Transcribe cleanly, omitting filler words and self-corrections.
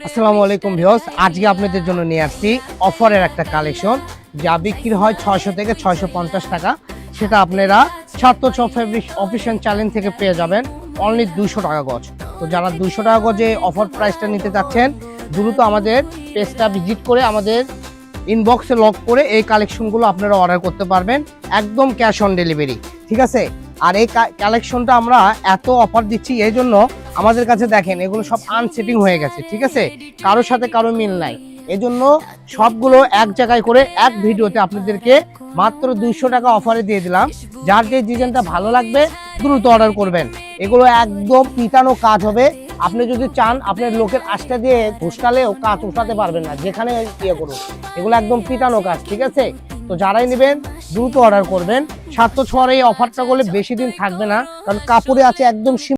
আসসালামু আলাইকুম ভিউয়ার্স, আজকে আপনাদের জন্য নিয়ে আসছি অফারের একটা কালেকশন যা বিক্রি হয় 600 থেকে 650 টাকা। সেটা আপনারা 706 ফেব্রিক অফিশিয়াল চ্যানেল থেকে পেয়ে যাবেন অনলি 200 টাকা গজ। তো যারা 200 টাকা গজে অফার প্রাইসটা নিতে চাচ্ছেন, দ্রুত আমাদের পেজটা ভিজিট করে আমাদের ইনবক্সে লক করে এই কালেকশনগুলো আপনারা অর্ডার করতে পারবেন, একদম ক্যাশ অন ডেলিভারি। ঠিক আছে? আর এই কালেকশনটা আমরা এত অফার দিচ্ছি এই জন্য, আমাদের কাছে দেখেন এগুলো সব আনসেটিং হয়ে গেছে। ঠিক আছে? কারোর সাথে কারো মিল নাই, এজন্য সবগুলো এক জায়গায় করে এক ভিডিওতে আপনাদেরকে মাত্র 200 টাকা অফারে দিয়ে দিলাম। যার যে ডিজাইনটা ভালো লাগবে দ্রুত অর্ডার করবেন। এগুলো একদম পিটানো কাজ হবে। আপনি যদি চান আপনার লোকের আশটা দিয়ে ঘুষটালেও কাজ উঠাতে পারবেন না, যেখানে ইয়ে করুন। এগুলো একদম পিটানো কাজ। ঠিক আছে? তো যারাই নেবেন দ্রুত অর্ডার করবেন। 706 এই অফারটা করলে বেশি দিন থাকবে না, কারণ কাপড়ে আছে একদম